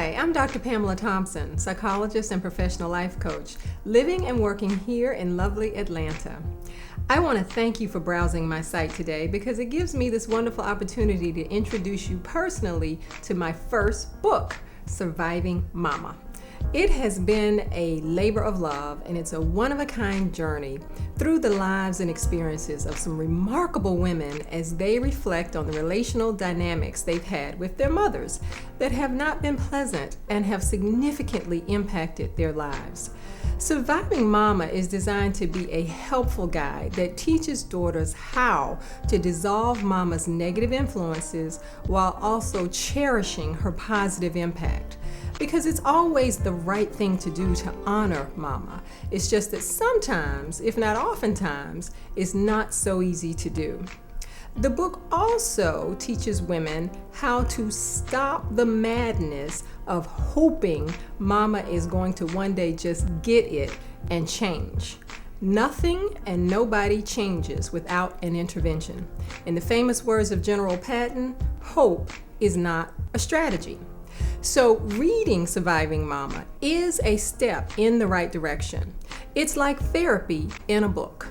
Hi, I'm Dr. Pamela Thompson, psychologist and professional life coach, living and working here in lovely Atlanta. I want to thank you for browsing my site today because it gives me this wonderful opportunity to introduce you personally to my first book, Surviving Mama. It has been a labor of love, and it's a one-of-a-kind journey through the lives and experiences of some remarkable women as they reflect on the relational dynamics they've had with their mothers that have not been pleasant and have significantly impacted their lives. Surviving Mama is designed to be a helpful guide that teaches daughters how to dissolve Mama's negative influences while also cherishing her positive impact. Because it's always the right thing to do to honor Mama. It's just that sometimes, if not oftentimes, it's not so easy to do. The book also teaches women how to stop the madness of hoping Mama is going to one day just get it and change. Nothing and nobody changes without an intervention. In the famous words of General Patton, hope is not a strategy. So reading Surviving Mama is a step in the right direction. It's like therapy in a book.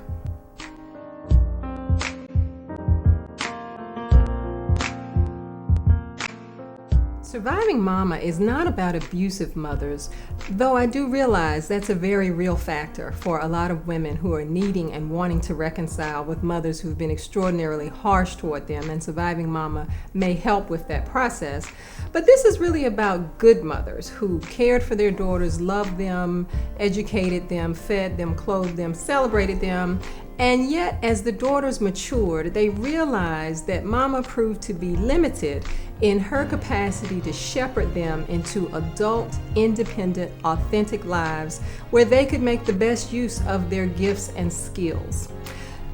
Surviving Mama is not about abusive mothers, though I do realize that's a very real factor for a lot of women who are needing and wanting to reconcile with mothers who've been extraordinarily harsh toward them, and Surviving Mama may help with that process. But this is really about good mothers who cared for their daughters, loved them, educated them, fed them, clothed them, celebrated them, and yet as the daughters matured, they realized that Mama proved to be limited in her capacity to shepherd them into adult, independent, authentic lives where they could make the best use of their gifts and skills.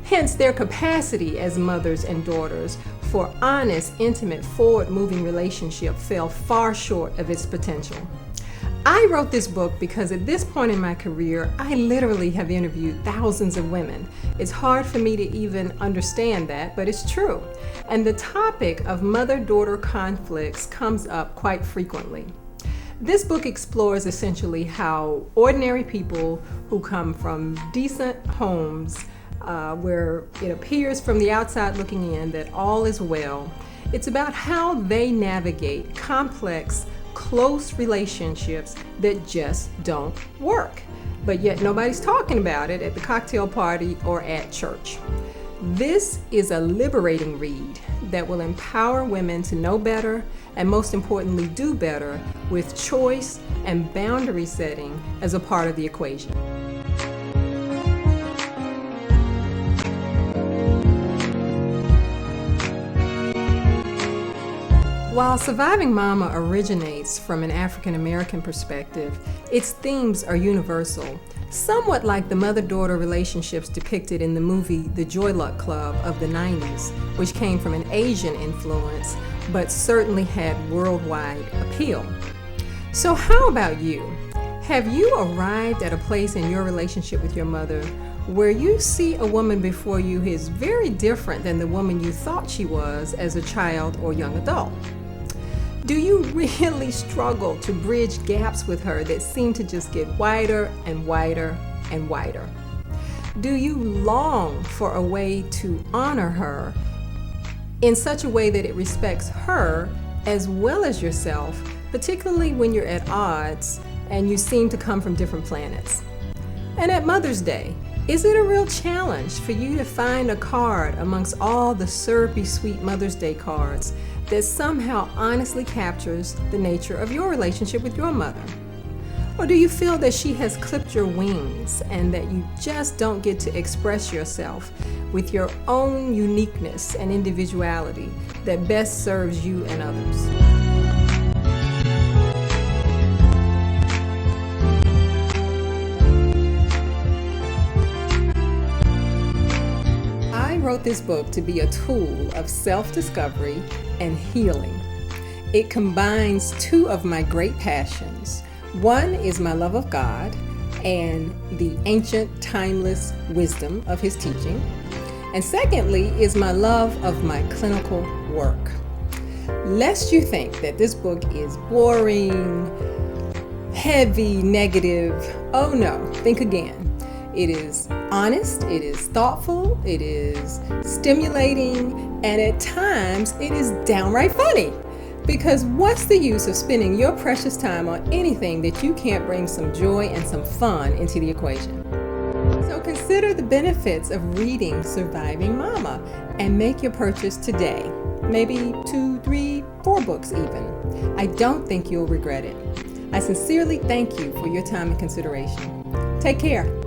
Hence, their capacity as mothers and daughters for honest, intimate, forward-moving relationship fell far short of its potential. I wrote this book because at this point in my career, I literally have interviewed thousands of women. It's hard for me to even understand that, but it's true. And the topic of mother-daughter conflicts comes up quite frequently. This book explores essentially how ordinary people who come from decent homes, where it appears from the outside looking in that all is well, it's about how they navigate complex, close relationships that just don't work. But yet nobody's talking about it at the cocktail party or at church. This is a liberating read that will empower women to know better and, most importantly, do better with choice and boundary setting as a part of the equation. While Surviving Mama originates from an African American perspective, its themes are universal, somewhat like the mother-daughter relationships depicted in the movie The Joy Luck Club of the 90s, which came from an Asian influence, but certainly had worldwide appeal. So how about you? Have you arrived at a place in your relationship with your mother where you see a woman before you who is very different than the woman you thought she was as a child or young adult? Do you really struggle to bridge gaps with her that seem to just get wider and wider and wider? Do you long for a way to honor her in such a way that it respects her as well as yourself, particularly when you're at odds and you seem to come from different planets? And at Mother's Day, is it a real challenge for you to find a card amongst all the syrupy sweet Mother's Day cards that somehow honestly captures the nature of your relationship with your mother? Or do you feel that she has clipped your wings and that you just don't get to express yourself with your own uniqueness and individuality that best serves you and others? I wrote this book to be a tool of self-discovery and healing. It combines two of my great passions. One is my love of God and the ancient, timeless wisdom of His teaching. And secondly is my love of my clinical work. Lest you think that this book is boring, heavy, negative, oh no, think again. It is honest, it is thoughtful, it is stimulating, and at times it is downright funny. Because what's the use of spending your precious time on anything that you can't bring some joy and some fun into the equation? So consider the benefits of reading Surviving Mama and make your purchase today. Maybe 2, 3, 4 books even. I don't think you'll regret it. I sincerely thank you for your time and consideration. Take care.